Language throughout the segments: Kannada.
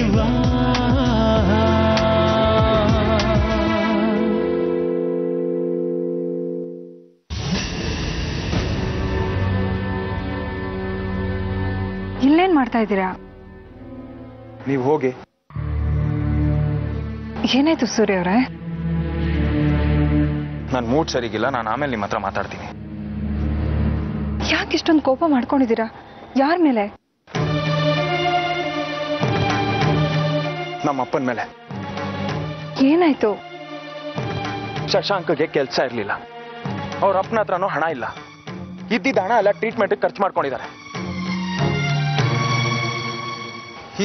ಜೀವ ಇಲ್ಲೇನ್ ಮಾಡ್ತಾ ಇದ್ದೀರಾ? ನೀವು ಹೋಗಿ. ಏನಾಯ್ತು ಸೂರ್ಯ ಅವರೇ? ನನ್ನ ಮೂಡ್ ಸರಿಗಿಲ್ಲ, ನಾನು ಆಮೇಲೆ ನಿಮ್ಮ ಹತ್ರ ಮಾತಾಡ್ತೀನಿ. ಯಾಕೆ ಇಷ್ಟೊಂದು ಕೋಪ ಮಾಡ್ಕೊಂಡಿದ್ದೀರಾ? ಯಾರ ಮೇಲೆ? ನಮ್ಮ ಅಪ್ಪನ ಮೇಲೆ. ಏನಾಯ್ತು? ಶಶಾಂಕ್ಗೆ ಕೆಲಸ ಇರಲಿಲ್ಲ, ಅವ್ರ ಅಪ್ಪನ ಹತ್ರನೂ ಹಣ ಇಲ್ಲ. ಇದ್ದಿದ್ದ ಹಣ ಎಲ್ಲ ಟ್ರೀಟ್ಮೆಂಟ್ಗೆ ಖರ್ಚು ಮಾಡ್ಕೊಂಡಿದ್ದಾರೆ.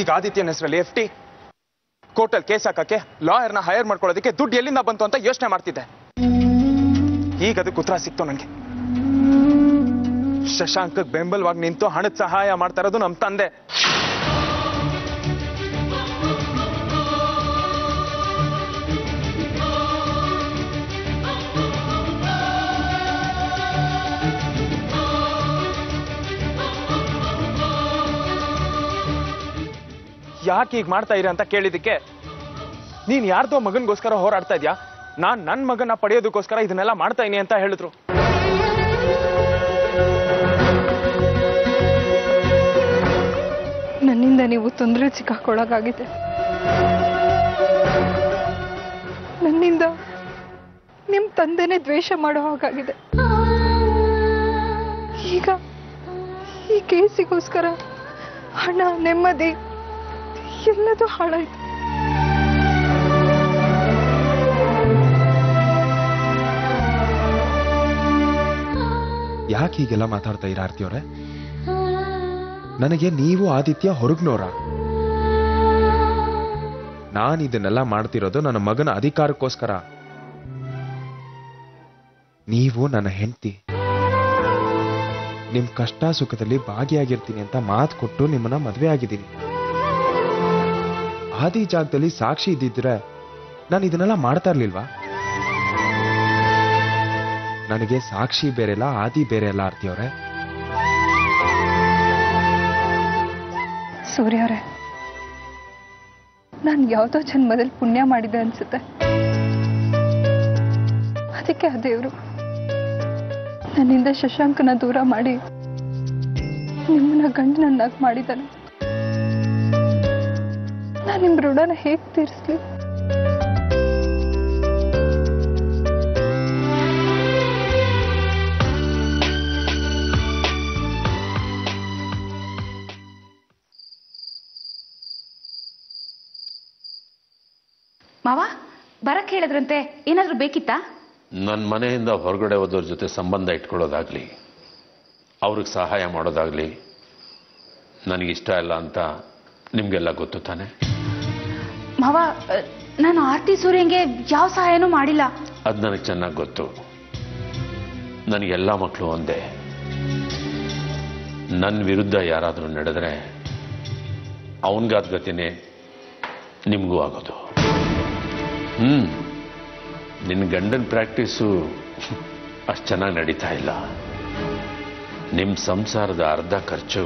ಈಗ ಆದಿತ್ಯನ ಹೆಸರಲ್ಲಿ FT ಕೋರ್ಟಲ್ಲಿ ಕೇಸ್ ಹಾಕಕ್ಕೆ ಲಾಯರ್ನ ಹೈರ್ ಮಾಡ್ಕೊಳ್ಳೋದಕ್ಕೆ ದುಡ್ಡು ಎಲ್ಲಿಂದ ಬಂತು ಅಂತ ಯೋಚನೆ ಮಾಡ್ತಿದ್ದೆ. ಈಗ ಅದಕ್ಕೆ ಉತ್ತರ ಸಿಕ್ತು ನನಗೆ. ಶಶಾಂಕ್ ಬೆಂಬಲವಾಗಿ ನಿಂತು ಹಣದ ಸಹಾಯ ಮಾಡ್ತಾ ಇರೋದು ನಮ್ಮ ತಂದೆ. ಯಾಕೆ ಈಗ ಮಾಡ್ತಾ ಇರಿ ಅಂತ ಕೇಳಿದಕ್ಕೆ ನೀನ್ ಯಾರ್ದೋ ಮಗನ್ಗೋಸ್ಕರ ಹೋರಾಡ್ತಾ ಇದ್ಯಾ, ನಾನ್ ನನ್ನ ಮಗನ ಪಡೆಯೋದಕ್ಕೋಸ್ಕರ ಇದನ್ನೆಲ್ಲ ಮಾಡ್ತಾ ಇದೀನಿ ಅಂತ ಹೇಳಿದ್ರು. ನನ್ನಿಂದ ನೀವು ತೊಂದರೆ ಸಿಕ್ಕಾಕೊಳ್ಳೋಕ್ಕಾಗಿದೆ. ನನ್ನಿಂದ ನಿಮ್ ತಂದೆನೇ ದ್ವೇಷ ಮಾಡೋ ಹಾಗಾಗಿದೆ. ಈಗ ಈ ಕೇಸಿಗೋಸ್ಕರ ಹಣ, ನೆಮ್ಮದಿ ಎಲ್ಲದೂ ಹಾಳಾಯ್ತು. ಯಾಕೆ ಹೀಗೆಲ್ಲ ಮಾತಾಡ್ತಾ ಇರ ಆರ್ತಿಯವರೇ? ನನಗೆ ನೀವು ಆದಿತ್ಯ ಹೊರಗ್ನೋರ. ನಾನು ಇದನ್ನೆಲ್ಲ ಮಾಡ್ತಿರೋದು ನನ್ನ ಮಗನ ಅಧಿಕಾರಕ್ಕೋಸ್ಕರ. ನೀವು ನನ್ನ ಹೆಂಡತಿ, ನಿಮ್ ಕಷ್ಟ ಸುಖದಲ್ಲಿ ಭಾಗಿಯಾಗಿರ್ತೀನಿ ಅಂತ ಮಾತು ಕೊಟ್ಟು ನಿಮ್ಮನ್ನ ಮದುವೆ ಆಗಿದ್ದೀನಿ. ಆದಿ ಜಾಗದಲ್ಲಿ ಸಾಕ್ಷಿ ಇದ್ದಿದ್ರೆ ನಾನು ಇದನ್ನೆಲ್ಲ ಮಾಡ್ತಾ ಇರ್ಲಿಲ್ವಾ? ನನಗೆ ಸಾಕ್ಷಿ ಬೇರೆಲ್ಲ, ಆದಿ ಬೇರೆ ಅಲ್ಲ ಆರ್ತಿಯವರೇ. ಸೂರ್ಯ ಅವರೇ, ನಾನು ಯಾವುದೋ ಜನ್ಮದಲ್ಲಿ ಪುಣ್ಯ ಮಾಡಿದ್ದೆ ಅನ್ಸುತ್ತೆ. ಅದಕ್ಕೆ ಆ ದೇವರು ನನ್ನಿಂದ ಶಶಾಂಕನ ದೂರ ಮಾಡಿ ನಿಮ್ಮನ್ನ ಗಂಡನನ್ನಾಗಿ ಮಾಡಿದ್ದಾನೆ. ನಾನು ನಿಮ್ಮ ಋಣನ ಹೇಗೆ ತೀರಿಸ್ಲಿ? ಮಾವ ಬರಕ್ಕೆ ಹೇಳಿದ್ರಂತೆ, ಏನಾದ್ರೂ ಬೇಕಿತ್ತಾ? ನನ್ನ ಮನೆಯಿಂದ ಹೊರಗಡೆ ಹೋದವ್ರ ಜೊತೆ ಸಂಬಂಧ ಇಟ್ಕೊಳ್ಳೋದಾಗ್ಲಿ, ಅವ್ರಿಗೆ ಸಹಾಯ ಮಾಡೋದಾಗ್ಲಿ ನನಗಿಷ್ಟ ಇಲ್ಲ ಅಂತ ನಿಮಗೆಲ್ಲ ಗೊತ್ತು ತಾನೆ. ಮಾವ, ನಾನು ಆರ್ತಿ ಸೂರ್ಯಂಗೆ ಯಾವ ಸಹಾಯನೂ ಮಾಡಿಲ್ಲ. ಅದು ನನಗೆ ಚೆನ್ನಾಗಿ ಗೊತ್ತು. ನನಗೆಲ್ಲ ಮಕ್ಕಳು ಒಂದೇ. ನನ್ನ ವಿರುದ್ಧ ಯಾರಾದರೂ ನಡೆದ್ರೆ ಅವನಿಗಾದ ಗತಿನೇ ನಿಮಗೂ ಆಗೋದು. ನಿನ್ನ ಗಂಡನ ಪ್ರಾಕ್ಟೀಸು ಅಷ್ಟು ಚೆನ್ನಾಗಿ ನಡೀತಾ ಇಲ್ಲ. ನಿಮ್ಮ ಸಂಸಾರದ ಅರ್ಧ ಖರ್ಚು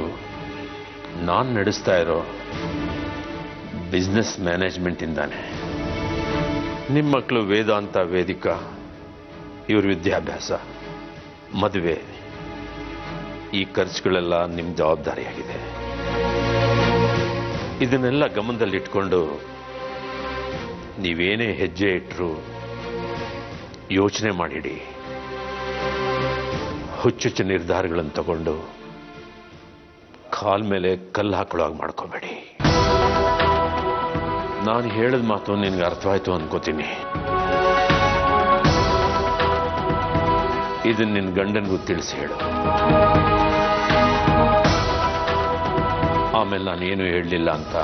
ನಾನು ನಡೆಸ್ತಾ ಇರೋ ಬಿಸ್ನೆಸ್ ಮ್ಯಾನೇಜ್ಮೆಂಟಿಂದಾನೆ. ನಿಮ್ಮ ಮಕ್ಕಳು ವೇದಾಂತ, ವೇದಿಕಾ, ಇವ್ರ ವಿದ್ಯಾಭ್ಯಾಸ, ಮದುವೆ, ಈ ಖರ್ಚುಗಳೆಲ್ಲ ನಿಮ್ಮ ಜವಾಬ್ದಾರಿಯಾಗಿದೆ. ಇದನ್ನೆಲ್ಲ ಗಮನದಲ್ಲಿಟ್ಕೊಂಡು ನೀವೇನೇ ಹೆಜ್ಜೆ ಇಟ್ಟರು ಯೋಚನೆ ಮಾಡಿಡಿ. ಹುಚ್ಚುಚ್ಚು ನಿರ್ಧಾರಗಳನ್ನು ತಗೊಂಡು ಕಾಲ್ ಮೇಲೆ ಕಲ್ಲು ಹಾಕೊಳ್ಳೋಗಿ ಮಾಡ್ಕೋಬೇಡಿ. ನಾನು ಹೇಳಿದ ಮಾತು ನಿನ್ಗೆ ಅರ್ಥವಾಯ್ತು ಅನ್ಕೋತೀನಿ. ಇದನ್ನ ನಿನ್ನ ಗಂಡನಿಗೂ ತಿಳಿಸಿ ಹೇಳು. ಆಮೇಲೆ ನಾನೇನು ಹೇಳಲಿಲ್ಲ ಅಂತ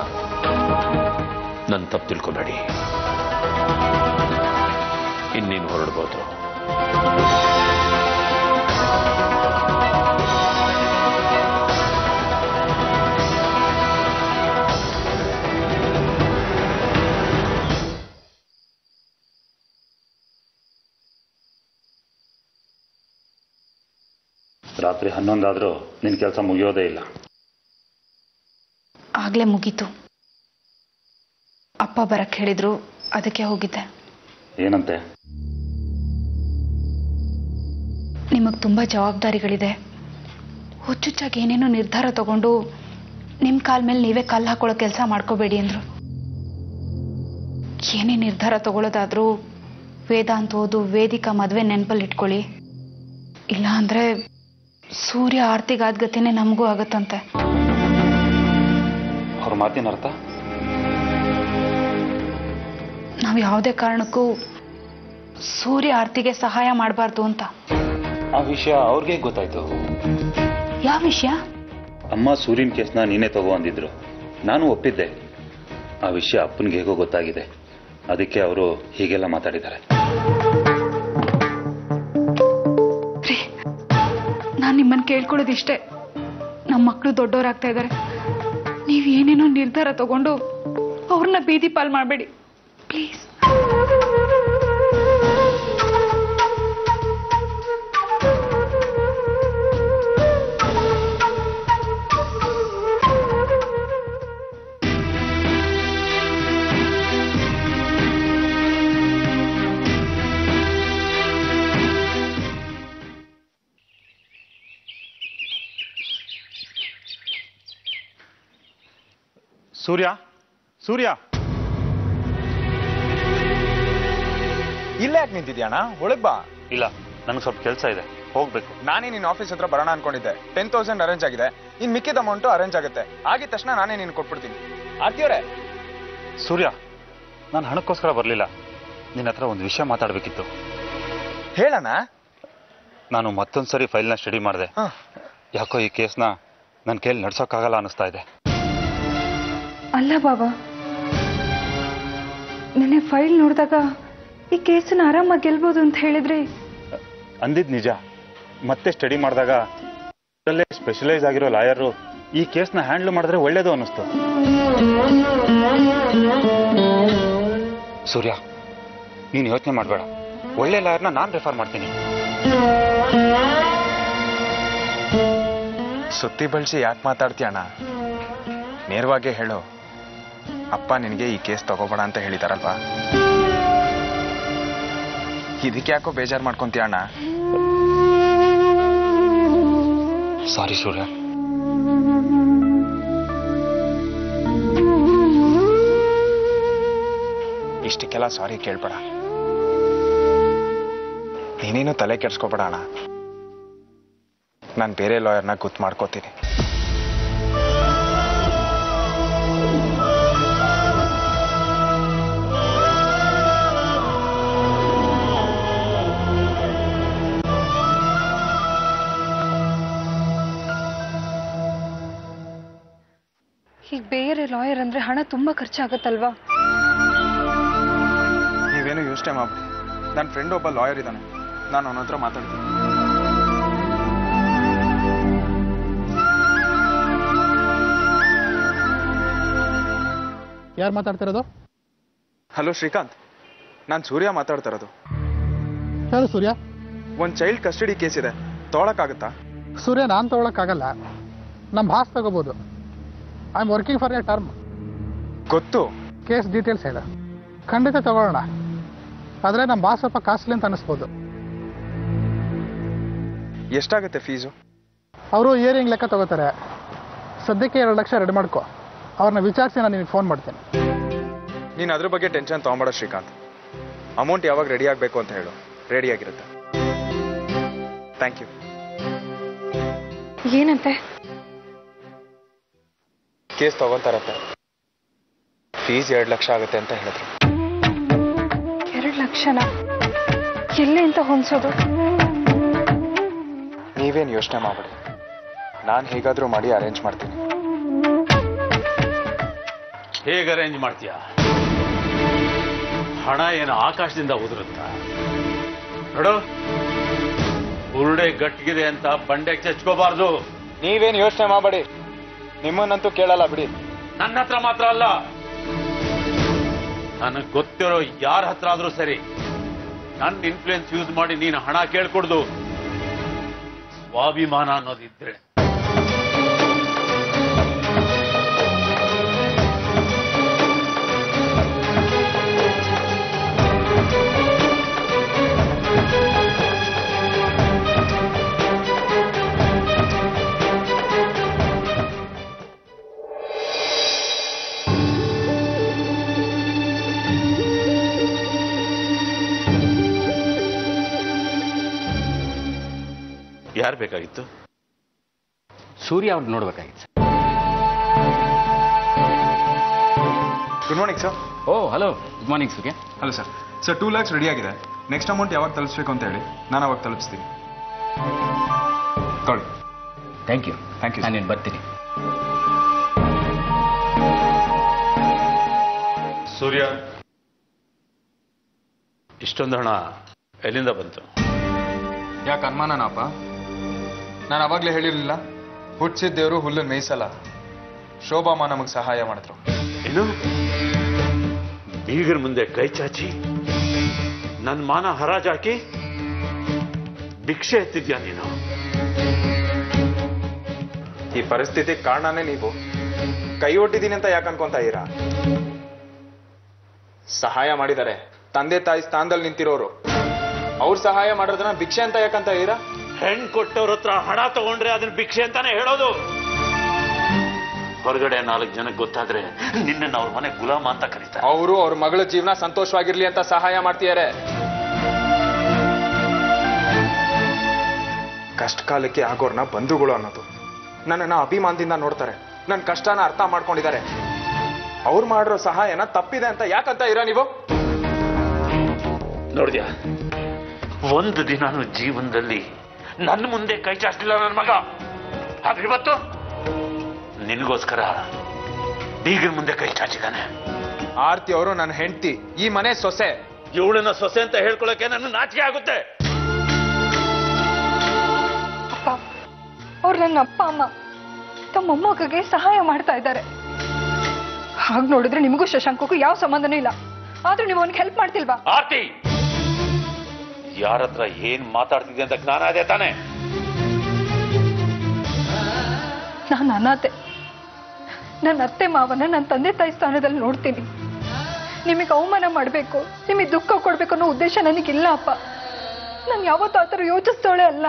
ನನ್ನ ತಪ್ಪು ತಿಳ್ಕೊಬೇಡಿ. ಇನ್ನೇನು ಹೊರಡ್ಬೋದು. ರಾತ್ರಿ 11 ಆದರೂ ನಿನ್ನ ಕೆಲಸ ಮುಗಿಯೋದೇ ಇಲ್ಲ. ಆಗ್ಲೇ ಮುಗೀತು. ಬರಕ್ಕೆ ಹೇಳಿದ್ರು, ಅದಕ್ಕೆ ಹೋಗಿದ್ದೆ. ಏನಂತೆ? ನಿಮಗೆ ತುಂಬ ಜವಾಬ್ದಾರಿಗಳಿದೆ, ಹುಚ್ಚುಚ್ಚಾಗಿ ಏನೇನೋ ನಿರ್ಧಾರ ತಗೊಂಡು ನಿಮ್ಮ ಕಾಲ ಮೇಲೆ ನೀವೇ ಕಲ್ಲು ಹಾಕೊಳ್ಳೋ ಕೆಲಸ ಮಾಡ್ಕೋಬೇಡಿ ಅಂದರು. ಏನೇ ನಿರ್ಧಾರ ತಗೊಳ್ಳೋದಾದ್ರೂ ವೇದಾಂತ ಓದು, ವೇದಿಕಾ ಮದುವೆ ನೆನಪಲ್ಲಿ ಇಟ್ಕೊಳ್ಳಿ, ಇಲ್ಲ ಅಂದರೆ ಸೂರ್ಯ ಆರ್ತಿಗಾದ್ಗತಿನೇ ನಮಗೂ ಆಗತ್ತಂತೆ. ಅವ್ರ ಮಾತಿನ ಅರ್ಥ? ನಾವು ಯಾವುದೇ ಕಾರಣಕ್ಕೂ ಸೂರ್ಯ ಆರ್ತಿಗೆ ಸಹಾಯ ಮಾಡಬಾರ್ದು ಅಂತ. ಆ ವಿಷಯ ಅವ್ರಿಗೆ ಗೊತ್ತಾಯ್ತು. ಯಾವ ವಿಷಯ? ಅಮ್ಮ ಸೂರ್ಯನ ಕೇಸ್ನ ನೀನೇ ತಗೋ ಅಂದಿದ್ರು, ನಾನು ಒಪ್ಪಿದ್ದೆ. ಆ ವಿಷಯ ಅಪ್ಪನಿಗೆ ಹೇಗೋ ಗೊತ್ತಾಗಿದೆ, ಅದಕ್ಕೆ ಅವರು ಹೀಗೆಲ್ಲ ಮಾತಾಡಿದ್ದಾರೆ. ನಾನು ನಿಮ್ಮನ್ನು ಕೇಳ್ಕೊಳ್ಳೋದಿಷ್ಟೇ, ನಮ್ಮ ಮಕ್ಕಳು ದೊಡ್ಡವರಾಗ್ತಾ ಇದ್ದಾರೆ. ನೀವು ಏನೇನೋ ನಿರ್ಧಾರ ತಗೊಂಡು ಅವ್ರನ್ನ ಬೀದಿ ಪಾಲ್ ಮಾಡಬೇಡಿ ಪ್ಲೀಸ್. ಸೂರ್ಯ, ಸೂರ್ಯ, ಇಲ್ಲೇ ಯಾಕೆ ನಿಂತಿದ್ಯಾಣ? ಒಳಗ್ ಬಾ. ಇಲ್ಲ, ನನಗೆ ಸ್ವಲ್ಪ ಕೆಲಸ ಇದೆ, ಹೋಗ್ಬೇಕು. ನಾನೇ ನಿನ್ನ ಆಫೀಸ್ ಹತ್ರ ಬರೋಣ ಅನ್ಕೊಂಡಿದ್ದೆ. 10,000 ಅರೇಂಜ್ ಆಗಿದೆ, ಇನ್ ಮಿಕ್ಕಿದ ಅಮೌಂಟು ಅರೇಂಜ್ ಆಗುತ್ತೆ. ಆಗಿದ ತಕ್ಷಣ ನಾನೇ ನಿನ್ ಕೊಟ್ಬಿಡ್ತೀನಿ. ಆರ್ತಿಯವರೇ. ಸೂರ್ಯ, ನಾನು ಹಣಕ್ಕೋಸ್ಕರ ಬರಲಿಲ್ಲ, ನಿನ್ನ ಹತ್ರ ಒಂದು ವಿಷಯ ಮಾತಾಡಬೇಕಿತ್ತು. ಹೇಳಣ. ನಾನು ಮತ್ತೊಂದ್ಸರಿ ಫೈಲ್ನ ಸ್ಟಡಿ ಮಾಡಿದೆ. ಯಾಕೋ ಈ ಕೇಸ್ನ ನನ್ನ ಕೈಯಲ್ಲಿ ನಡ್ಸೋಕ್ಕಾಗಲ್ಲ ಅನ್ನಿಸ್ತಾ ಇದೆ. ಅಲ್ಲ ಬಾಬಾ, ನೆನ್ನೆ ಫೈಲ್ ನೋಡಿದಾಗ ಈ ಕೇಸನ್ನ ಆರಾಮಾಗಿ ಗೆಲ್ಬೋದು ಅಂತ ಹೇಳಿದ್ರಿ. ಅಂದಿದ್ ನಿಜ. ಮತ್ತೆ ಸ್ಟಡಿ ಮಾಡಿದಾಗ ಸ್ಪೆಷಲೈಸ್ ಆಗಿರೋ ಲಾಯರು ಈ ಕೇಸ್ನ ಹ್ಯಾಂಡಲ್ ಮಾಡಿದ್ರೆ ಒಳ್ಳೇದು ಅನ್ನಿಸ್ತು. ಸೂರ್ಯ, ನೀನು ಯೋಚನೆ ಮಾಡಬೇಡ, ಒಳ್ಳೆ ಲಾಯರ್ನ ನಾನು ರೆಫರ್ ಮಾಡ್ತೀನಿ. ಸುತ್ತಿ ಬಳಸಿ ಯಾಕೆ ಮಾತಾಡ್ತೀಯಣ್ಣ? ನೇರವಾಗಿ ಹೇಳು. ಅಪ್ಪ ನಿನಗೆ ಈ ಕೇಸ್ ತಗೋಬೇಡ ಅಂತ ಹೇಳಿದಾರಲ್ವಾ? ಇದಕ್ಕೆ ಯಾಕೋ ಬೇಜಾರು ಮಾಡ್ಕೊಂತೀಯ ಅಣ್ಣ? ಸಾರಿ ಸೂರ್ಯ. ಇಷ್ಟಕ್ಕೆಲ್ಲ ಸಾರಿ ಕೇಳ್ಬೇಡ. ನೀನೇನು ತಲೆ ಕೆಡ್ಸ್ಕೋಬೇಡ ಅಣ್ಣ. ನಾನು ಬೇರೆ ಲಾಯರ್ನ ಗೊತ್ತು ಮಾಡ್ಕೋತೀನಿ. ಈಗ ಬೇರೆ ಲಾಯರ್ ಅಂದ್ರೆ ಹಣ ತುಂಬಾ ಖರ್ಚಾಗತ್ತಲ್ವಾ? ನೀವೇನು ಯೋಚನೆ ಮಾಡ್ಬಿಡಿ. ನನ್ನ ಫ್ರೆಂಡ್ ಒಬ್ಬ ಲಾಯರ್ ಇದ್ದಾನೆ, ನಾನು ಅವನ ಹತ್ರ ಮಾತಾಡ್ತೀನಿ. ಯಾರು ಮಾತಾಡ್ತಿರೋದು? ಹಲೋ ಶ್ರೀಕಾಂತ್, ನಾನು ಸೂರ್ಯ ಮಾತಾಡ್ತಾ ಇರೋದು. ಯಾರು ಸೂರ್ಯ? ಒಂದು ಚೈಲ್ಡ್ ಕಸ್ಟಡಿ ಕೇಸ್ ಇದೆ, ತೊಗೊಳಕ್ಕಾಗತ್ತಾ? ಸೂರ್ಯ, ನಾನು ತೊಗೊಳಕ್ಕಾಗಲ್ಲ, ನಮ್ಮ ಬಾಸ್ ತಗೋಬೋದು. I am working for A term. ಗೊತ್ತು. ಕೇಸ್ ಡೀಟೇಲ್ಸ್ ಹೇಳ. ಖಂಡಿತ ತಗೊಳ್ಳೋಣ, ಆದರೆ ನಮ್ಮ ಬಾಸ್ ಸ್ವಲ್ಪ ಕಾಸ್ಟ್ಲಿ ಅಂತ ಅನ್ನಿಸ್ಬೋದು. ಎಷ್ಟಾಗುತ್ತೆ ಫೀಸು? ಅವರು ಇಯರಿಂಗ್ ಲೆಕ್ಕ ತಗೋತಾರೆ. ಸದ್ಯಕ್ಕೆ 2 ಲಕ್ಷ ರೆಡಿ ಮಾಡ್ಕೊ, ಅವ್ರನ್ನ ವಿಚಾರಿಸಿ ನಾನು ನಿನಗೆ ಫೋನ್ ಮಾಡ್ತೀನಿ. ನೀನು ಅದ್ರ ಬಗ್ಗೆ ಟೆನ್ಷನ್ ತೊಗೊಂಬೇಡ ಶ್ರೀಕಾಂತ್. ಅಮೌಂಟ್ ಯಾವಾಗ ರೆಡಿ ಆಗಬೇಕು ಅಂತ ಹೇಳು, ರೆಡಿ ಆಗಿರುತ್ತೆ. Thank you. ಏನಂತೆ? ಕೇಸ್ ತಗೊಂತಾರತ್ತೆ, ಫೀಸ್ 2 ಲಕ್ಷ ಆಗುತ್ತೆ ಅಂತ ಹೇಳಿದ್ರು. 2 ಲಕ್ಷನ ಎಲ್ಲಿ ಅಂತ ಹೊಂದ್ಸೋದು? ನೀವೇನು ಯೋಚನೆ ಮಾಡಬೇಡಿ, ನಾನು ಹೇಗಾದರೂ ಮಾಡಿ ಅರೇಂಜ್ ಮಾಡ್ತೀನಿ. ಹೇಗೆ ಅರೇಂಜ್ ಮಾಡ್ತೀಯ? ಹಣ ಏನು ಆಕಾಶದಿಂದ ಉದುರುತ್ತಾ? ನೋಡು, ಉರುಡೆ ಗಟ್ಟಿಗಿದೆ ಅಂತ ಬಂಡೆ ಚಚ್ಕೋಬಾರ್ದು. ನೀವೇನು ಯೋಚನೆ ಮಾಡಬೇಡಿ, ನಿಮ್ಮನ್ನಂತೂ ಕೇಳಲ್ಲ ಬಿಡಿ. ನನ್ನ ಹತ್ರ ಮಾತ್ರ ಅಲ್ಲ, ನನಗೆ ಗೊತ್ತಿರೋ ಯಾರ ಹತ್ರ ಆದ್ರೂ ಸರಿ, ನನ್ನ ಇನ್ಫ್ಲೂಯೆನ್ಸ್ ಯೂಸ್ ಮಾಡಿ ನೀನು ಹಣ ಕೇಳ್ಕೊಡ್ದು. ಸ್ವಾಭಿಮಾನ ಅನ್ನೋದಿದ್ರೆ ಯಾರು ಬೇಕಾಗಿತ್ತು? ಸೂರ್ಯ ಅವ್ರು ನೋಡ್ಬೇಕಾಗಿತ್ತು. Good morning sir. Oh hello, good morning Surya. Hello sir. Sir 2 lakhs ready ಆಗಿದೆ. ನೆಕ್ಸ್ಟ್ ಅಮೌಂಟ್ ಯಾವಾಗ ತಲುಪಿಸ್ಬೇಕು ಅಂತ ಹೇಳಿ, ನಾನು ಅವಾಗ ತಲುಪಿಸ್ತೀನಿ. ತೊಗೊಳ್ಳಿ. Thank you. Thank you. ನಾನೇನು ಬರ್ತೀನಿ. ಸೂರ್ಯ, ಇಷ್ಟೊಂದು ಹಣ ಎಲ್ಲಿಂದ ಬಂತು? ಯಾಕೆ ಅನುಮಾನನಪ್ಪ? ನಾನು ಅವಾಗಲೇ ಹೇಳಿರಲಿಲ್ಲ, ಹುಟ್ಟಿಸಿದ ದೇವರು ಹುಲ್ಲನ್ನು ಮೇಯಿಸಲ್ಲ. ಶೋಭಾಮ ನಮಗೆ ಸಹಾಯ ಮಾಡಿದ್ರು. ಏನು? ಬೀಗರ ಮುಂದೆ ಕೈ ಚಾಚಿ ನನ್ನ ಮಾನ ಹರಾಜಾಕಿ ಭಿಕ್ಷೆ ಎತ್ತಿದ್ಯಾ ನೀನು? ಈ ಪರಿಸ್ಥಿತಿ ಕಾರಣನೇ ನೀವು. ಕೈ ಒಟ್ಟಿದ್ದೀನಿ ಅಂತ ಯಾಕೆ ಅನ್ಕೊಂತ ಇರಾ? ಸಹಾಯ ಮಾಡಿದ್ದಾರೆ ತಂದೆ ತಾಯಿ ಸ್ಥಾನದಲ್ಲಿ ನಿಂತಿರೋರು. ಅವ್ರು ಸಹಾಯ ಮಾಡೋದನ್ನ ಭಿಕ್ಷೆ ಅಂತ ಯಾಕಂತ ಇರಾ? ಹೆಣ್ ಕೊಟ್ಟವ್ರ ಹತ್ರ ಹಣ ತಗೊಂಡ್ರೆ ಅದನ್ನ ಭಿಕ್ಷೆ ಅಂತಾನೆ ಹೇಳೋದು. ಹೊರಗಡೆ 4 ಜನಕ್ಕೆ ಗೊತ್ತಾದ್ರೆ ನಿನ್ನ ಅವ್ರ ಮನೆ ಗುಲಾಮ ಅಂತ ಕರೀತಾರೆ. ಅವರು ಅವ್ರ ಮಗಳ ಜೀವನ ಸಂತೋಷವಾಗಿರ್ಲಿ ಅಂತ ಸಹಾಯ ಮಾಡ್ತಿದ್ದಾರೆ. ಕಷ್ಟ ಕಾಲಕ್ಕೆ ಆಗೋರ್ನ ಬಂಧುಗಳು ಅನ್ನೋದು. ನನ್ನನ್ನ ಅಭಿಮಾನದಿಂದ ನೋಡ್ತಾರೆ, ನನ್ನ ಕಷ್ಟನ ಅರ್ಥ ಮಾಡ್ಕೊಂಡಿದ್ದಾರೆ. ಅವ್ರು ಮಾಡಿರೋ ಸಹಾಯನ ತಪ್ಪಿದೆ ಅಂತ ಯಾಕಂತ ಇರ ನೀವು? ನೋಡಿದ್ಯಾ, ಒಂದು ದಿನಾನು ಜೀವನದಲ್ಲಿ ನನ್ನ ಮುಂದೆ ಕೈ ಚಾಚಲಿಲ್ಲ ನನ್ನ ಮಗ. ಆದ್ರೆ ಇವತ್ತು ನಿನಗೋಸ್ಕರ ಬೀಗರ ಮುಂದೆ ಕೈ ಚಾಚಿದಾನೆ. ಆರ್ತಿ ಅವರು ನನ್ನ ಹೆಂಡತಿ, ಈ ಮನೆ ಸೊಸೆ. ಇವಳನ್ನ ಸೊಸೆ ಅಂತ ಹೇಳ್ಕೊಳಕ್ಕೆ ನನ್ನ ನಾಚಿಕೆ ಆಗುತ್ತೆ. ಅಪ್ಪ, ಅವ್ರು ನನ್ನ ಅಪ್ಪ ಅಮ್ಮ ತಮ್ಮ ಮೊಮ್ಮಗಗೆ ಸಹಾಯ ಮಾಡ್ತಾ ಇದ್ದಾರೆ. ಹಾಗೆ ನೋಡಿದ್ರೆ ನಿಮಗೂ ಶಶಾಂಕಕ್ಕೂ ಯಾವ ಸಂಬಂಧನೂ ಇಲ್ಲ. ಆದ್ರೂ ನೀವು ಅವನಿಗೆ ಹೆಲ್ಪ್ ಮಾಡ್ತಿಲ್ವಾ? ಆರ್ತಿ, ಯಾರ ಹತ್ರ ಏನ್ ಮಾತಾಡ್ತಿದ್ದೆ ಅಂತ ಜ್ಞಾನ ಇದೆ ತಾನೆ? ನಾನು ಅನಾಥೆ. ನನ್ನ ಅತ್ತೆ ಮಾವನ ನನ್ನ ತಂದೆ ತಾಯಿ ಸ್ಥಾನದಲ್ಲಿ ನೋಡ್ತೀನಿ. ನಿಮಗೆ ಅವಮಾನ ಮಾಡಬೇಕು, ನಿಮಗೆ ದುಃಖ ಕೊಡ್ಬೇಕು ಅನ್ನೋ ಉದ್ದೇಶ ನನಗಿಲ್ಲ ಅಪ್ಪ. ನಾನು ಯಾವತ್ತೂ ಆ ಥರ ಯೋಚಿಸ್ತೋಳೆ ಅಲ್ಲ.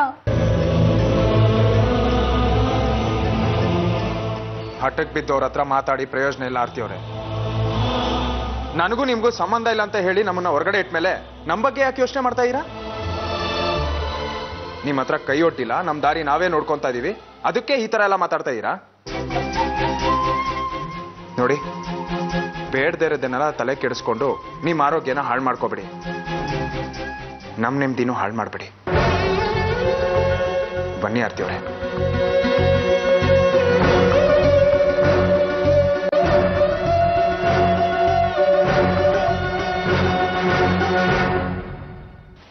ಹಠಕ್ಕೆ ಬಿದ್ದವ್ರ ಹತ್ರ ಮಾತಾಡಿ ಪ್ರಯೋಜನ ಇಲ್ಲ ಆರ್ತಿಯವ್ರೆ. ನನಗೂ ನಿಮ್ಗೂ ಸಂಬಂಧ ಇಲ್ಲ ಅಂತ ಹೇಳಿ ನಮ್ಮನ್ನ ಹೊರಗಡೆ ಇಟ್ಮೇಲೆ ನಮ್ಮ ಬಗ್ಗೆ ಯಾಕೆ ಯೋಚನೆ ಮಾಡ್ತಾ ಇರಾ? ನಿಮ್ಮ ಹತ್ರ ಕೈ ಒಟ್ಟಿಲ್ಲ, ನಮ್ಮ ದಾರಿ ನಾವೇ ನೋಡ್ಕೊಂತಾ ಇದೀವಿ, ಅದಕ್ಕೆ ಈ ತರ ಎಲ್ಲ ಮಾತಾಡ್ತಾ ಇರಾ? ನೋಡಿ, ಬೇಡದೇ ಇರೋದನ್ನೆಲ್ಲ ತಲೆ ಕೆಡಿಸ್ಕೊಂಡು ನಿಮ್ಮ ಆರೋಗ್ಯನ ಹಾಳು ಮಾಡ್ಕೋಬೇಡಿ. ನಮ್ಮ ನೆಮ್ಮದಿನೂ ಹಾಳು ಮಾಡಬೇಡಿ. ಬನ್ನಿ ಆರ್ತಿಯವ್ರೆ.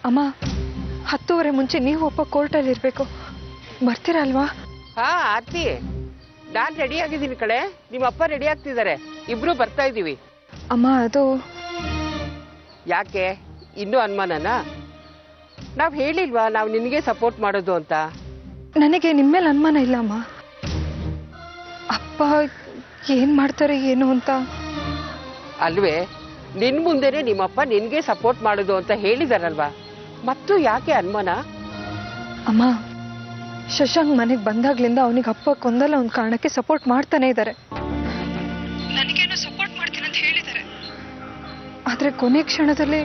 ಅಮ್ಮ, 10:30 ಮುಂಚೆ ನೀವು ಒಬ್ಬ ಕೋರ್ಟಲ್ಲಿ ಇರಬೇಕು. ಬರ್ತೀರಾ ಅಲ್ವಾ? ಹಾ ಆರ್ತಿ, ನಾನ್ ರೆಡಿ ಆಗಿದ್ದೀನಿ ಕಡೆ. ನಿಮ್ಮ ಅಪ್ಪ ರೆಡಿ ಆಗ್ತಿದ್ದಾರೆ, ಇಬ್ರು ಬರ್ತಾ ಇದೀವಿ. ಅಮ್ಮ, ಅದು ಯಾಕೆ ಇನ್ನೂ ಅನುಮಾನನಾ? ನಾವ್ ಹೇಳಿಲ್ವಾ ನಾವು ನಿನಗೆ ಸಪೋರ್ಟ್ ಮಾಡೋದು ಅಂತ? ನನಗೆ ನಿಮ್ಮೇಲೆ ಅನುಮಾನ ಇಲ್ಲ ಅಮ್ಮ. ಅಪ್ಪ ಏನ್ ಮಾಡ್ತಾರೆ ಏನು ಅಂತ. ಅಲ್ವೇ, ನಿನ್ ಮುಂದೆನೆ ನಿಮ್ಮಪ್ಪ ನಿನ್ಗೆ ಸಪೋರ್ಟ್ ಮಾಡೋದು ಅಂತ ಹೇಳಿದಾರಲ್ವಾ, ಮತ್ತು ಯಾಕೆ ಅನುಮಾನ? ಅಮ್ಮ, ಶಶಾಂಕ್ ಮನೆಗೆ ಬಂದಾಗ್ಲಿಂದ ಅವನಿಗೆ ಅಪ್ಪ ಕೊಂದಲ್ಲ ಒಂದು ಕಾರಣಕ್ಕೆ ಸಪೋರ್ಟ್ ಮಾಡ್ತಾನೆ ಇದ್ದಾರೆ. ನನಗೇನೋ ಸಪೋರ್ಟ್ ಮಾಡ್ತೀನಿ ಅಂತ ಹೇಳಿದ್ದಾರೆ. ಆದ್ರೆ ಕೊನೆ ಕ್ಷಣದಲ್ಲಿ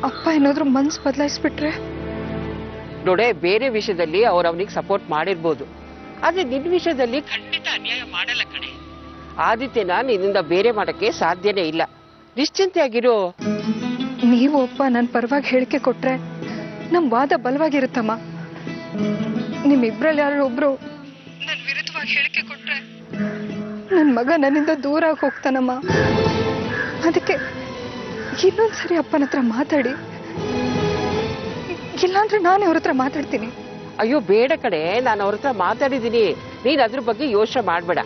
ಅಪ್ಪ ಏನಾದ್ರೂ ಮನ್ಸು ಬದಲಾಯಿಸ್ಬಿಟ್ರೆ? ನೋಡೆ, ಬೇರೆ ವಿಷಯದಲ್ಲಿ ಅವ್ರು ಅವನಿಗೆ ಸಪೋರ್ಟ್ ಮಾಡಿರ್ಬೋದು, ಆದ್ರೆ ನಿನ್ ವಿಷಯದಲ್ಲಿ ಖಂಡಿತ ಅನ್ಯಾಯ ಮಾಡಲ್ಲ ಕಣೆ. ಆದಿತ್ಯನ ನಿನ್ನಿಂದ ಬೇರೆ ಮಾಡಕ್ಕೆ ಸಾಧ್ಯನೇ ಇಲ್ಲ. ನಿಶ್ಚಿಂತೆಯಾಗಿರೋ. ನೀವು ಅಪ್ಪ ನನ್ನ ಪರವಾಗಿ ಹೇಳಿಕೆ ಕೊಟ್ರೆ ನಮ್ ವಾದ ಬಲವಾಗಿರುತ್ತಮ್ಮ. ನಿಮ್ಮಿಬ್ರಲ್ಲಿ ಯಾರು ಒಬ್ರು ನನ್ನ ವಿರುದ್ಧವಾಗಿ ಹೇಳಿಕೆ ಕೊಟ್ರೆ ನನ್ನ ಮಗ ನನ್ನಿಂದ ದೂರ ಆಗಿ ಹೋಗ್ತಾನಮ್ಮ. ಅದಕ್ಕೆ ಇನ್ನೊಂದ್ಸರಿ ಅಪ್ಪನ ಹತ್ರ ಮಾತಾಡಿ, ಇಲ್ಲಾಂದ್ರೆ ನಾನು ಅವ್ರ ಹತ್ರ ಮಾತಾಡ್ತೀನಿ. ಅಯ್ಯೋ ಬೇಡ ಕಡೆ, ನಾನು ಅವ್ರ ಹತ್ರ ಮಾತಾಡಿದ್ದೀನಿ, ನೀನ್ ಅದ್ರ ಬಗ್ಗೆ ಯೋಚನೆ ಮಾಡ್ಬೇಡ.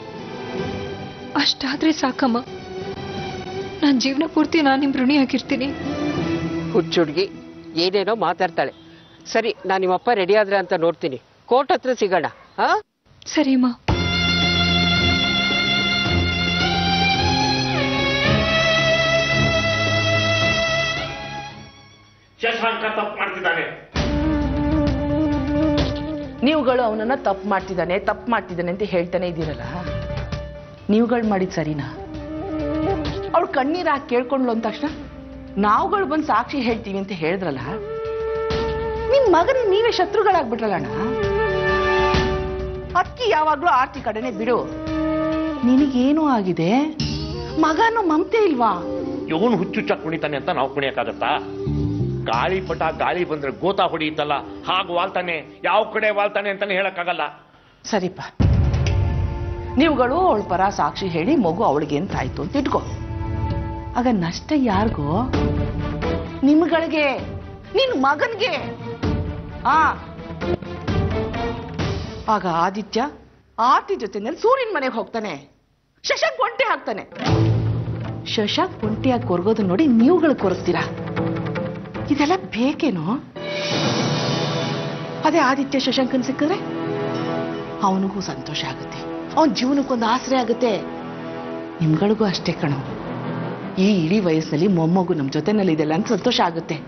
ಅಷ್ಟಾದ್ರೆ ಸಾಕಮ್ಮ, ನಾನ್ ಜೀವನ ಪೂರ್ತಿ ನಾನು ನಿಮ್ ಋಣಿಯಾಗಿರ್ತೀನಿ. ಹುಚ್ಚುಡ್ಗಿ ಏನೇನೋ ಮಾತಾಡ್ತಾಳೆ. ಸರಿ, ನಾನು ನಿಮ್ಮಪ್ಪ ರೆಡಿ ಆದ್ರೆ ಅಂತ ನೋಡ್ತೀನಿ. ಕೋರ್ಟ್ ಹತ್ರ ಸಿಗೋಣ. ಹಾ ಸರಿಮ್ಮ. ಶಶಾಂಕ ತಪ್ಪು ಮಾಡ್ತಿದ್ದಾನೆ. ನೀವುಗಳು ಅವನನ್ನ ತಪ್ಪು ಮಾಡ್ತಿದ್ದಾನೆ ಅಂತ ಹೇಳ್ತಾನೆ ಇದ್ದೀರಲ್ಲ, ನೀವುಗಳು ಮಾಡಿದ್ ಸರಿನಾ? ಅವಳು ಕಣ್ಣೀರು ಹಾಕಿ ಕೇಳ್ಕೊಂಡ್ಲು ಅಂದ ತಕ್ಷಣ ನಾವುಗಳು ಬಂದು ಸಾಕ್ಷಿ ಹೇಳ್ತೀವಿ ಅಂತ ಹೇಳಿದ್ರಲ್ಲ, ನಿಮ್ ಮಗನಿಗೆ ನೀವೇ ಶತ್ರುಗಳಾಗ್ಬಿಟ್ರಲ್ಲಣ್ಣ. ಅಕ್ಕಿ ಯಾವಾಗ್ಲೂ ಆರ್ತಿ ಕಡೆನೆ ಬಿಡು. ನಿನಗೇನು ಆಗಿದೆ? ಮಗನು ಮಮತೆ ಇಲ್ವಾ? ಇವನು ಹುಚ್ಚುಚ್ಚ ಕುಣಿತಾನೆ ಅಂತ ನಾವು ಕುಣಿಯಕ್ಕಾಗತ್ತಾ? ಗಾಳಿಪಟ ಗಾಳಿ ಬಂದ್ರೆ ಗೋತಾ ಹೊಡಿಯುತ್ತಲ್ಲ, ಹಾಗೆ ವಾಲ್ತಾನೆ, ಯಾವ ಕಡೆ ವಾಲ್ತಾನೆ ಅಂತಾನೆ ಹೇಳಕ್ಕಾಗಲ್ಲ. ಸರಿಪ್ಪ, ನೀವುಗಳು ಅವಳ ಪರ ಸಾಕ್ಷಿ ಹೇಳಿ ಮಗು ಅವಳಿಗೆ ಎಂತಾಯ್ತು ಅಂತ ಇಟ್ಕೋ. ಆಗ ನಷ್ಟ ಯಾರಿಗೋ? ನಿಮ್ಗಳಿಗೆ, ನಿನ್ ಮಗನ್ಗೆ. ಆಗ ಆದಿತ್ಯ ಆರ್ತಿ ಜೊತೆನಲ್ಲಿ ಸೂರ್ಯನ ಮನೆಗೆ ಹೋಗ್ತಾನೆ, ಶಶಾಂಕ್ ಒಂಟೆ ಹಾಕ್ತಾನೆ. ಶಶಾಂಕ್ ಒಂಟಿಯಾಗಿ ಕೊರಗೋದು ನೋಡಿ ನೀವುಗಳು ಕೊರಗ್ತೀರಾ. ಇದೆಲ್ಲ ಬೇಕೇನೋ? ಅದೇ ಆದಿತ್ಯ ಶಶಾಂಕನ್ ಸಿಕ್ಕಿದ್ರೆ ಅವನಿಗೂ ಸಂತೋಷ ಆಗುತ್ತೆ, ಅವನ ಜೀವನಕ್ಕೊಂದು ಆಸರೆ ಆಗುತ್ತೆ. ನಿಮ್ಗಳಿಗೂ ಅಷ್ಟೇ ಕಣೋ. ಈ ಇಡೀ ವಯಸ್ಸಲ್ಲಿ ಮೊಮ್ಮಗು ನಮ್ಮ ಜೊತೆನಲ್ಲಿ ಇದೆಲ್ಲ ಅಂತ ಸಂತೋಷ ಆಗುತ್ತೆ,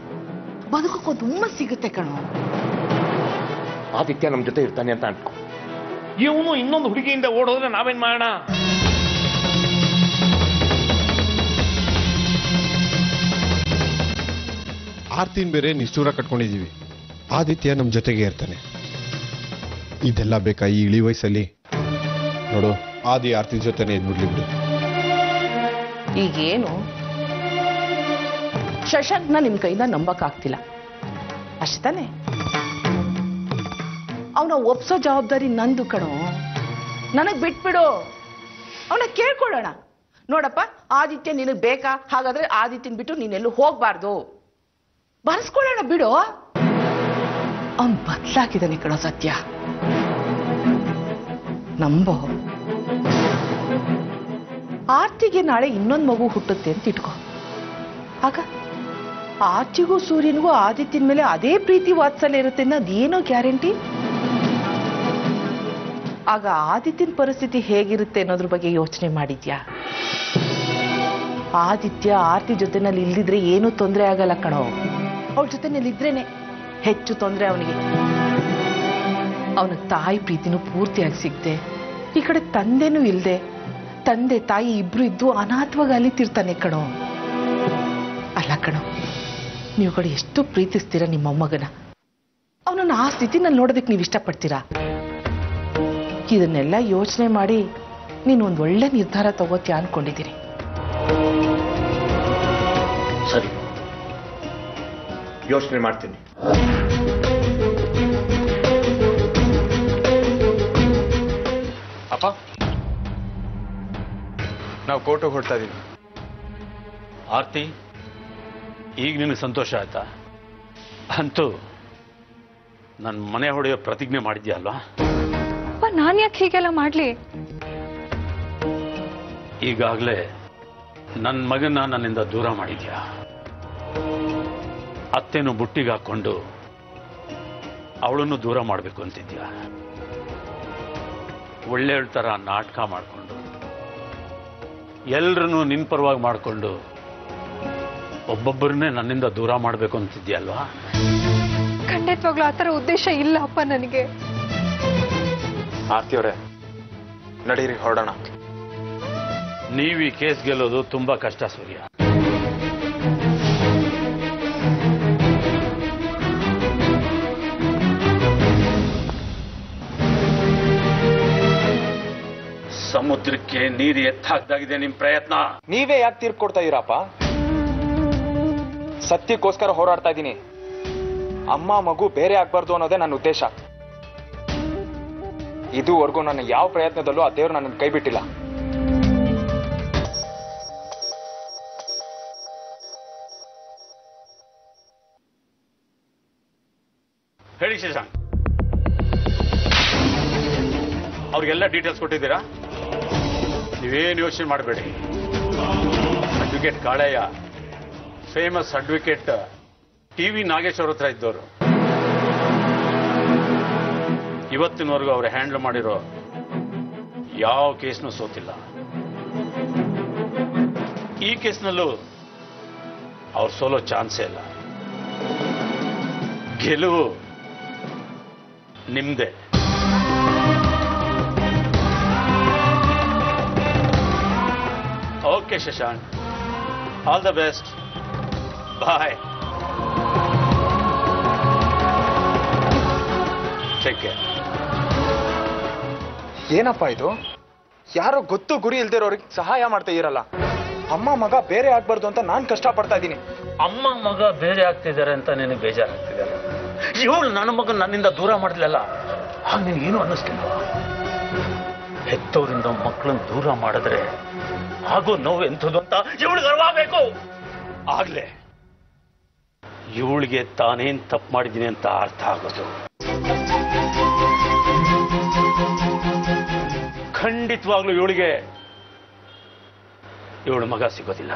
ಬದುಕಕ್ಕೊಂದು ಹುಮ್ಮಸ್ ಸಿಗುತ್ತೆ ಕಣೋ. ಆದಿತ್ಯ ನಮ್ಮ ಜೊತೆ ಇರ್ತಾನೆ ಅಂತ ಅನ್ಕೋ. ಇವನು ಇನ್ನೊಂದು ಹುಡುಗಿಯಿಂದ ಓಡೋದ್ರೆ ನಾವೇನ್ ಮಾಡೋಣ? ಆರ್ತಿನ್ ಬೇರೆ ನಿಷ್ಠೂರ ಕಟ್ಕೊಂಡಿದೀವಿ, ಆದಿತ್ಯ ನಮ್ಮ ಜೊತೆಗೆ ಇರ್ತಾನೆ. ಇದೆಲ್ಲ ಬೇಕಾ ಈ ಇಳಿ ವಯಸ್ಸಲ್ಲಿ? ನೋಡು, ಆದಿ ಆರ್ತಿ ಜೊತೆನೆ ಇದ್ಬಿಡ್ಲಿ ಬಿಡು. ಈಗೇನು ಶಶಾಂಕ್ನ ನಿಮ್ ಕೈಯಿಂದ ನಂಬಕ್ಕಾಗ್ತಿಲ್ಲ ಅಷ್ಟೇ ತಾನೆ? ಅವನ ಒಪ್ಸೋ ಜವಾಬ್ದಾರಿ ನಂದು ಕಣೋ. ನನಗ್ ಬಿಟ್ಬಿಡು, ಅವನ ಕೇಳ್ಕೊಳ್ಳೋಣ. ನೋಡಪ್ಪ, ಆದಿತ್ಯ ನಿನಗ್ ಬೇಕಾ? ಹಾಗಾದ್ರೆ ಆದಿತ್ಯನ್ ಬಿಟ್ಟು ನೀನೆಲ್ಲೂ ಹೋಗ್ಬಾರ್ದು, ಬರ್ಸ್ಕೊಳ್ಳೋಣ ಬಿಡು. ಅವನ್ ಬದಲಾಗಿದ್ದಾನೆ ಕಣೋ ಸತ್ಯ, ನಂಬೋ. ಆರ್ತಿಗೆ ನಾಳೆ ಇನ್ನೊಂದು ಮಗು ಹುಟ್ಟುತ್ತೆ ಅಂತ ಇಟ್ಕೋ. ಆಗ ಆರ್ತಿಗೂ ಸೂರ್ಯನಿಗೂ ಆದಿತ್ಯನ ಮೇಲೆ ಅದೇ ಪ್ರೀತಿ ವಾತ್ಸಲ್ಯ ಇರುತ್ತೆ ಅನ್ನೋದೇನೋ ಗ್ಯಾರಂಟಿ? ಆಗ ಆದಿತ್ಯನ ಪರಿಸ್ಥಿತಿ ಹೇಗಿರುತ್ತೆ ಅನ್ನೋದ್ರ ಬಗ್ಗೆ ಯೋಚನೆ ಮಾಡಿದ್ಯಾ? ಆದಿತ್ಯ ಆರ್ತಿ ಜೊತೆನಲ್ಲಿ ಇಲ್ದಿದ್ರೆ ಏನೂ ತೊಂದರೆ ಆಗಲ್ಲ ಕಣೋ. ಅವಳ ಜೊತೆನಲ್ಲಿ ಇದ್ರೇನೆ ಹೆಚ್ಚು ತೊಂದರೆ ಅವನಿಗೆ. ಅವನ ತಾಯಿ ಪ್ರೀತಿನೂ ಪೂರ್ತಿಯಾಗಿ ಸಿಗದೆ, ಈ ಕಡೆ ತಂದೆನೂ ಇಲ್ದೆ, ತಂದೆ ತಾಯಿ ಇಬ್ರು ಇದ್ದು ಅನಾಥವಾಗಿ ಅಲಿತಿರ್ತಾನೆ ಕಣೋ. ಅಲ್ಲ ಕಣೋ, ನೀವುಗಳು ಎಷ್ಟು ಪ್ರೀತಿಸ್ತೀರಾ ನಿಮ್ಮ ಮೊಮ್ಮಗನ. ಅವನನ್ನ ಆ ಸ್ಥಿತಿನಲ್ಲಿ ನೋಡೋದಕ್ಕೆ ನೀವು ಇಷ್ಟಪಡ್ತೀರಾ? ಇದನ್ನೆಲ್ಲ ಯೋಚನೆ ಮಾಡಿ ನೀನು ಒಂದು ಒಳ್ಳೆ ನಿರ್ಧಾರ ತಗೋತೀಯ ಅನ್ಕೊಂಡಿದ್ದೀನಿ. ಸರಿ, ಯೋಚನೆ ಮಾಡ್ತೀನಿ. ಅಪ್ಪ, ನಾವು ಕೋರ್ಟಿಗೆ ಹೊರಡ್ತಾ ಇದೀವಿ. ಆರ್ತಿ, ಈಗ ನಿನಗೆ ಸಂತೋಷ ಆಯ್ತಾ? ಅಂತೂ ನನ್ನ ಮನೆ ಹೊಡೆಯೋ ಪ್ರತಿಜ್ಞೆ ಮಾಡಿದ್ಯಾ ಅಲ್ವಾ? ನಾನು ಯಾಕೆ ಹೀಗೆಲ್ಲ ಮಾಡ್ಲಿ? ಈಗಾಗಲೇ ನನ್ನ ಮಗನ ನನ್ನಿಂದ ದೂರ ಮಾಡಿದ್ಯಾ. ಅತ್ತೆನೂ ಬುಟ್ಟಿಗೆ ಹಾಕೊಂಡು ಅವಳನ್ನು ದೂರ ಮಾಡಬೇಕು ಅಂತಿದ್ಯಾ. ಒಳ್ಳೆ ತರ ನಾಟಕ ಮಾಡಿಕೊಂಡು ಎಲ್ರನ್ನೂ ನಿನ್ ಪರವಾಗಿ ಮಾಡಿಕೊಂಡು ಒಬ್ಬೊಬ್ಬರನ್ನೇ ನನ್ನಿಂದ ದೂರ ಮಾಡಬೇಕು ಅಂತಿದ್ಯಲ್ವಾ? ಖಂಡಿತವಾಗ್ಲೂ ಆ ಥರ ಉದ್ದೇಶ ಇಲ್ಲ ಅಪ್ಪ ನನಗೆ. ಆರ್ತಿಯವರೇ, ನಡೀರಿ ಹೊರಡೋಣ. ನೀವು ಈ ಕೇಸ್ ಗೆಲ್ಲೋದು ತುಂಬಾ ಕಷ್ಟ ಸೂರ್ಯ. ಸಮುದ್ರಕ್ಕೆ ನೀರು ಎತ್ತಾಗ್ದಾಗಿದೆ ನಿಮ್ ಪ್ರಯತ್ನ. ನೀವೇ ಯಾಕೆ ತೀರ್ಪು ಕೊಡ್ತಾ ಇದೀರಪ್ಪ? ಸತ್ಯಕ್ಕೋಸ್ಕರ ಹೋರಾಡ್ತಾ ಇದ್ದೀನಿ. ಅಮ್ಮ ಮಗು ಬೇರೆ ಆಗ್ಬಾರ್ದು ಅನ್ನೋದೇ ನನ್ನ ಉದ್ದೇಶ. ಇದುವರೆಗೂ ನನ್ನ ಯಾವ ಪ್ರಯತ್ನದಲ್ಲೂ ಆ ದೇವ್ರು ನನ್ನ ಕೈ ಬಿಟ್ಟಿಲ್ಲ. ಹೇಳಿ ಶಶಾಂಕ್, ಅವ್ರಿಗೆಲ್ಲ ಡೀಟೇಲ್ಸ್ ಕೊಟ್ಟಿದ್ದೀರಾ? ನೀವೇನು ಯೋಚನೆ ಮಾಡಬೇಡಿ. Advocate Kalayya famous advocate TV Nageshwara ಹತ್ರ ಇದ್ದವರು. ಇವತ್ತಿನವರೆಗೂ ಅವರು ಹ್ಯಾಂಡಲ್ ಮಾಡಿರೋ ಯಾವ ಕೇಸ್ನೂ ಸೋತಿಲ್ಲ. ಈ ಕೇಸ್ನಲ್ಲೂ ಅವ್ರು ಸೋಲೋ ಚಾನ್ಸೇ ಇಲ್ಲ. ಗೆಲುವು ನಿಮ್ದೆ. Okay Shashank, all the best. Bye. ಮಾಡೋದಕ್ಕೆ. ಏನಪ್ಪ ಇದು? ಯಾರೋ ಗೊತ್ತು ಗುರಿ ಇಲ್ದಿರೋರಿಗೆ ಸಹಾಯ ಮಾಡ್ತಾ ಇರಲ್ಲ. ಅಮ್ಮ ಮಗ ಬೇರೆ ಆಗ್ಬಾರ್ದು ಅಂತ ನಾನ್ ಕಷ್ಟ ಪಡ್ತಾ ಇದ್ದೀನಿ. ಅಮ್ಮ ಮಗ ಬೇರೆ ಆಗ್ತಿದ್ದಾರೆ ಅಂತ ನಿನಗೆ ಬೇಜಾರಾಗ್ತಿದ್ದಾರೆ. ಇವಳು ನನ್ನ ಮಗನ ನನ್ನಿಂದ ದೂರ ಮಾಡಿದ್ಲಲ್ಲ, ಹಾಗೆ ನಿನಗೇನು ಅನ್ನಿಸ್ಲಿಲ್ಲ? ಹೆತ್ತವರಿಂದ ಮಕ್ಕಳನ್ನ ದೂರ ಮಾಡಿದ್ರೆ ಆಗೋ ನೋವು ಎಂಥದ್ದು ಅಂತ ಇವಳಿಗೆ ಅರಿವಾಗಬೇಕು. ಆಗ್ಲೇ ಇವಳಿಗೆ ತಾನೇನ್ ತಪ್ಪು ಮಾಡಿದ್ದೀನಿ ಅಂತ ಅರ್ಥ ಆಗೋದು. ಖಂಡಿತವಾಗ್ಲೂ ಇವಳಿಗೆ ಇವಳ ಮಗ ಸಿಗೋದಿಲ್ಲ.